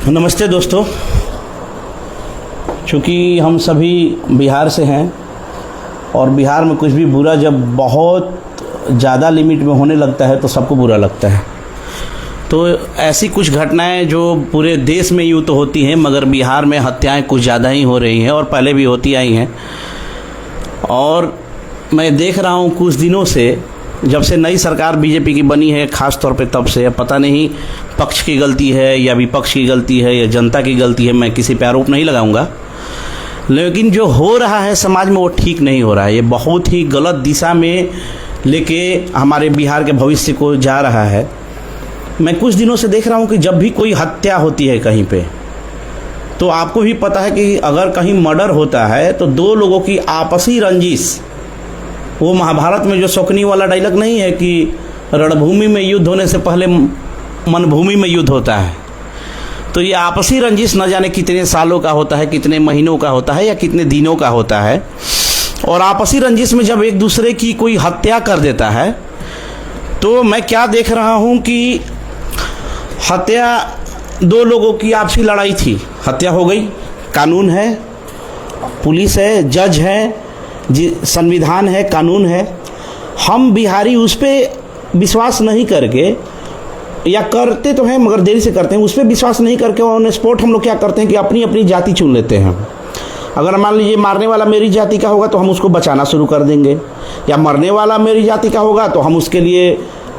नमस्ते दोस्तों, चूँकि हम सभी बिहार से हैं और बिहार में कुछ भी बुरा जब बहुत ज़्यादा लिमिट में होने लगता है तो सबको बुरा लगता है। तो ऐसी कुछ घटनाएं जो पूरे देश में यूँ तो होती हैं, मगर बिहार में हत्याएं कुछ ज़्यादा ही हो रही हैं और पहले भी होती आई हैं। और मैं देख रहा हूँ कुछ दिनों से, जब से नई सरकार बीजेपी की बनी है, ख़ास तौर पे तब से, पता नहीं पक्ष की गलती है या विपक्ष की गलती है या जनता की गलती है, मैं किसी पे आरोप नहीं लगाऊंगा, लेकिन जो हो रहा है समाज में वो ठीक नहीं हो रहा है। ये बहुत ही गलत दिशा में लेके हमारे बिहार के भविष्य को जा रहा है। मैं कुछ दिनों से देख रहा हूँ कि जब भी कोई हत्या होती है कहीं पे, तो आपको भी पता है कि अगर कहीं मर्डर होता है तो दो लोगों की आपसी रंजिश, वो महाभारत में जो शौकनी वाला डायलॉग नहीं है कि रणभूमि में युद्ध होने से पहले मनभूमि में युद्ध होता है, तो ये आपसी रंजिश न जाने कितने सालों का होता है, कितने महीनों का होता है या कितने दिनों का होता है। और आपसी रंजिश में जब एक दूसरे की कोई हत्या कर देता है, तो मैं क्या देख रहा हूँ कि हत्या दो लोगों की आपसी लड़ाई थी, हत्या हो गई, कानून है, पुलिस है, जज है, संविधान है, कानून है। हम बिहारी उस पर विश्वास नहीं करके, या करते तो हैं मगर देरी से करते हैं, उस पर विश्वास नहीं करके ऑन स्पॉट हम लोग क्या करते हैं कि अपनी अपनी जाति चुन लेते हैं। अगर मान लीजिए मारने वाला मेरी जाति का होगा तो हम उसको बचाना शुरू कर देंगे, या मरने वाला मेरी जाति का होगा तो हम उसके लिए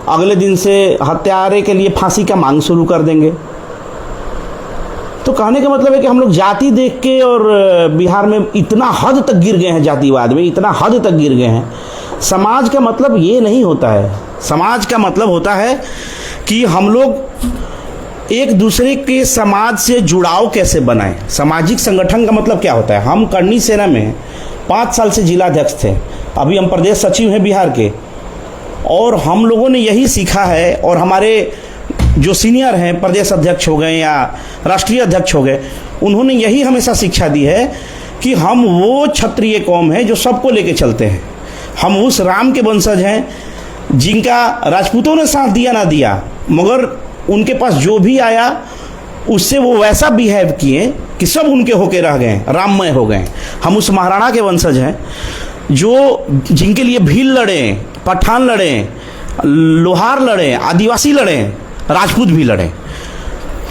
अगले दिन से हत्यारे के लिए फांसी का मांग शुरू कर देंगे। तो कहने का मतलब है कि हम लोग जाति देख के, और बिहार में इतना हद तक गिर गए हैं, जातिवाद में इतना हद तक गिर गए हैं। समाज का मतलब ये नहीं होता है। समाज का मतलब होता है कि हम लोग एक दूसरे के समाज से जुड़ाव कैसे बनाएं। सामाजिक संगठन का मतलब क्या होता है। हम करनी सेना में 5 साल से जिलाध्यक्ष थे, अभी हम प्रदेश सचिव हैं बिहार के, और हम लोगों ने यही सीखा है, और हमारे जो सीनियर हैं, प्रदेश अध्यक्ष हो गए या राष्ट्रीय अध्यक्ष हो गए, उन्होंने यही हमेशा शिक्षा दी है कि हम वो क्षत्रिय कौम है जो सबको लेके चलते हैं। हम उस राम के वंशज हैं जिनका राजपूतों ने साथ दिया ना दिया, मगर उनके पास जो भी आया उससे वो वैसा बिहेव किए कि सब उनके होके रह गए, राममय हो गए। हम उस महाराणा के वंशज हैं जो जिनके लिए भील लड़े, पठान लड़े, लोहार लड़े, आदिवासी लड़े, राजपूत भी लड़े,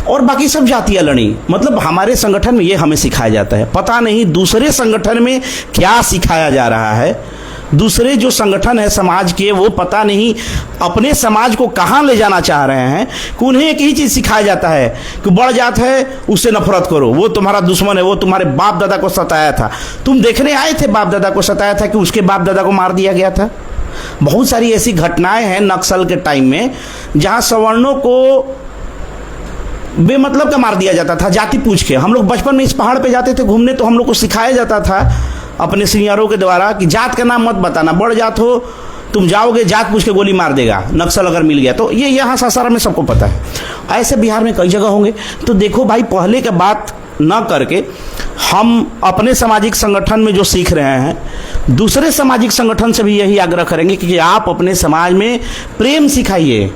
और बाकी सब जातियां लड़ी। मतलब हमारे संगठन में ये हमें सिखाया जाता है। पता नहीं दूसरे संगठन में क्या सिखाया जा रहा है। दूसरे जो संगठन है समाज के, वो पता नहीं अपने समाज को कहाँ ले जाना चाह रहे हैं कि उन्हें एक ही चीज़ सिखाया जाता है कि बड़ जात है उससे नफरत करो, वो तुम्हारा दुश्मन है, वो तुम्हारे बाप दादा को सताया था। तुम देखने आए थे बाप दादा को सताया था कि उसके बाप दादा को मार दिया गया था। बहुत सारी ऐसी घटनाएं हैं नक्सल के टाइम में जहां सवर्णों को बेमतलब का मार दिया जाता था, जाति पूछ के। हम लोग बचपन में इस पहाड़ पे जाते थे घूमने, तो हम लोग को सिखाया जाता था अपने सीनियरों के द्वारा कि जात का नाम मत बताना, बड़ जात हो तुम जाओगे जात पूछ के गोली मार देगा नक्सल अगर मिल गया तो। ये यहाँ सासाराम में सबको पता है। ऐसे बिहार में कई जगह होंगे। तो देखो भाई, पहले के बात न करके हम अपने सामाजिक संगठन में जो सीख रहे हैं, दूसरे सामाजिक संगठन से भी यही आग्रह करेंगे कि आप अपने समाज में प्रेम सिखाइए,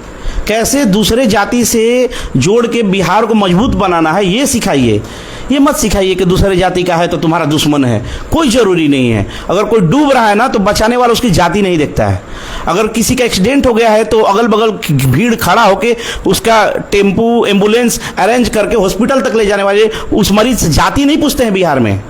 कैसे दूसरे जाति से जोड़ के बिहार को मजबूत बनाना है ये सिखाइए। ये मत सिखाइए कि दूसरे जाति का है तो तुम्हारा दुश्मन है, कोई ज़रूरी नहीं है। अगर कोई डूब रहा है ना तो बचाने वाला उसकी जाति नहीं देखता है। अगर किसी का एक्सीडेंट हो गया है तो अगल बगल भीड़ खड़ा होके उसका टेम्पू एम्बुलेंस अरेंज करके हॉस्पिटल तक ले जाने वाले उस मरीज से जाति नहीं पूछते हैं बिहार में।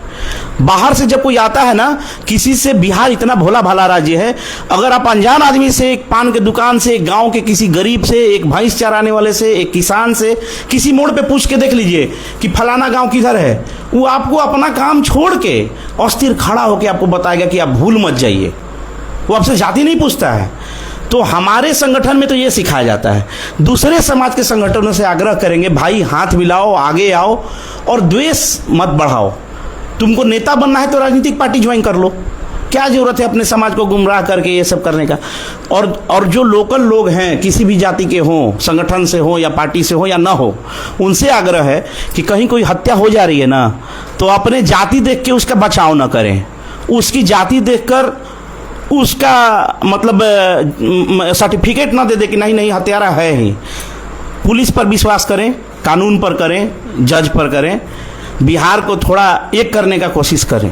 बाहर से जब कोई आता है ना किसी से, बिहार इतना भोला भाला राज्य है, अगर आप अनजान आदमी से, एक पान के दुकान से, एक गांव के किसी गरीब से, एक भैंस चराने वाले से, एक किसान से, किसी मोड़ पे पूछ के देख लीजिए कि फलाना गांव किधर है, वो आपको अपना काम छोड़ के अस्थिर खड़ा होकर आपको बताएगा कि आप भूल मत जाइए। वो आपसे जाति नहीं पूछता है। तो हमारे संगठन में तो ये सिखाया जाता है। दूसरे समाज के संगठनों से आग्रह करेंगे, भाई हाथ मिलाओ, आगे आओ और द्वेष मत बढ़ाओ। तुमको नेता बनना है तो राजनीतिक पार्टी ज्वाइन कर लो, क्या जरूरत है अपने समाज को गुमराह करके ये सब करने का। और जो लोकल लोग हैं, किसी भी जाति के हों, संगठन से हो या पार्टी से हो या ना हो, उनसे आग्रह है कि कहीं कोई हत्या हो जा रही है ना तो अपने जाति देख के उसका बचाव ना करें। उसकी जाति देखकर उसका मतलब सर्टिफिकेट ना दे दे कि नहीं नहीं हत्यारा है ही। पुलिस पर विश्वास करें, कानून पर करें, जज पर करें, बिहार को थोड़ा एक करने का कोशिश करें।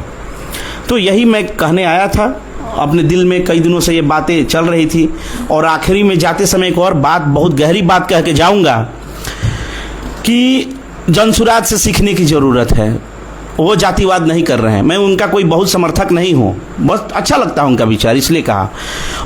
तो यही मैं कहने आया था। अपने दिल में कई दिनों से ये बातें चल रही थी और आखिरी में जाते समय एक और बात, बहुत गहरी बात कह के जाऊंगा कि जनसुराज से सीखने की ज़रूरत है। वो जातिवाद नहीं कर रहे हैं, मैं उनका कोई बहुत समर्थक नहीं हूँ, बस अच्छा लगता है उनका विचार, इसलिए कहा।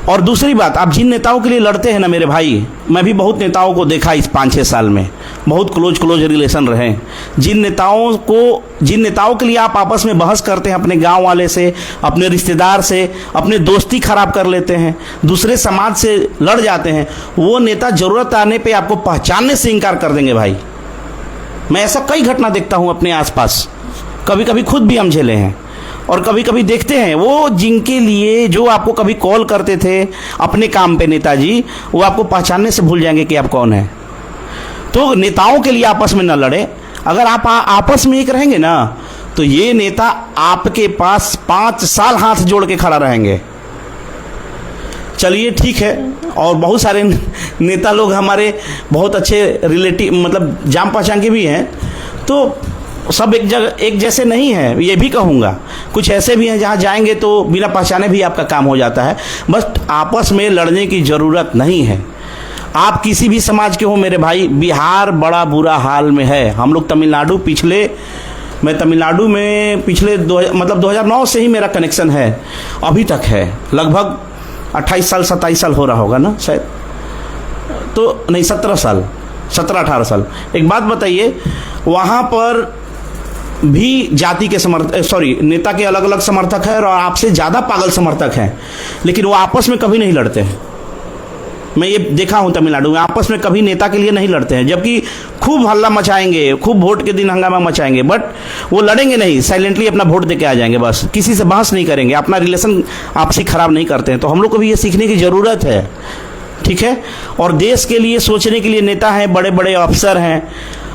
और दूसरी बात, आप जिन नेताओं के लिए लड़ते हैं ना मेरे भाई, मैं भी बहुत नेताओं को देखा इस 5-6 साल में, बहुत क्लोज रिलेशन रहे। जिन नेताओं के लिए आप आपस में बहस करते हैं, अपने गांव वाले से, अपने रिश्तेदार से, अपने दोस्ती खराब कर लेते हैं, दूसरे समाज से लड़ जाते हैं, वो नेता जरूरत आने पर आपको पहचानने से इनकार कर देंगे भाई। मैं ऐसा कई घटना देखता हूँ अपने आसपास, कभी कभी खुद भी हम झेले हैं और कभी कभी देखते हैं। वो जिनके लिए जो आपको कभी कॉल करते थे अपने काम पे नेताजी, वो आपको पहचानने से भूल जाएंगे कि आप कौन है। तो नेताओं के लिए आपस में न लड़े। अगर आप आपस में एक रहेंगे ना, तो ये नेता आपके पास 5 साल हाथ जोड़ के खड़ा रहेंगे। चलिए ठीक है। और बहुत सारे नेता लोग हमारे बहुत अच्छे रिलेटिव, मतलब जान पहचान के भी हैं, तो सब एक जैसे नहीं है, ये भी कहूँगा। कुछ ऐसे भी हैं जहाँ जाएंगे तो बिना पहचाने भी आपका काम हो जाता है। बस आपस में लड़ने की ज़रूरत नहीं है। आप किसी भी समाज के हो मेरे भाई, बिहार बड़ा बुरा हाल में है। हम लोग तमिलनाडु मैं तमिलनाडु में पिछले 2009 से ही मेरा कनेक्शन है, अभी तक है। लगभग 28 साल 27 साल हो रहा होगा ना शायद, तो नहीं 17-18 साल। एक बात बताइए, वहाँ पर भी जाति के नेता के अलग अलग समर्थक हैं और आपसे ज़्यादा पागल समर्थक हैं, लेकिन वो आपस में कभी नहीं लड़ते हैं। मैं ये देखा हूँ तमिलनाडु में, आपस में कभी नेता के लिए नहीं लड़ते हैं, जबकि खूब हल्ला मचाएंगे, खूब वोट के दिन हंगामा मचाएंगे, बट वो लड़ेंगे नहीं, साइलेंटली अपना वोट दे के आ जाएंगे, बस किसी से बहस नहीं करेंगे, अपना रिलेशन आपसी खराब नहीं करते हैं। तो हम लोग को भी ये सीखने की ज़रूरत है, ठीक है। और देश के लिए सोचने के लिए नेता हैं, बड़े बड़े अफसर हैं,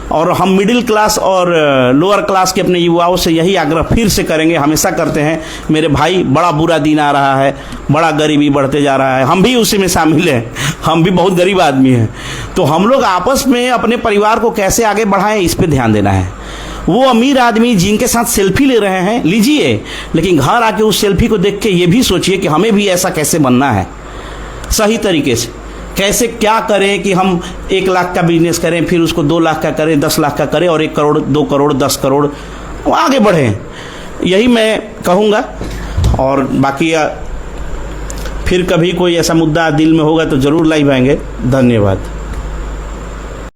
और हम मिडिल क्लास और लोअर क्लास के अपने युवाओं से यही आग्रह फिर से करेंगे, हमेशा करते हैं मेरे भाई। बड़ा बुरा दिन आ रहा है, बड़ा गरीबी बढ़ते जा रहा है, हम भी उसी में शामिल हैं, हम भी बहुत गरीब आदमी हैं। तो हम लोग आपस में अपने परिवार को कैसे आगे बढ़ाएं, इस पे ध्यान देना है। वो अमीर आदमी जिनके साथ सेल्फी ले रहे हैं, लीजिए, लेकिन घर आके उस सेल्फी को देख के ये भी सोचिए कि हमें भी ऐसा कैसे बनना है, सही तरीके से कैसे क्या करें कि हम 1 लाख का बिजनेस करें, फिर उसको 2 लाख का करें, 10 लाख का करें, और 1 करोड़ 2 करोड़ 10 करोड़ आगे बढ़ें। यही मैं कहूँगा। और बाकी फिर कभी कोई ऐसा मुद्दा दिल में होगा तो ज़रूर लाइव आएंगे। धन्यवाद।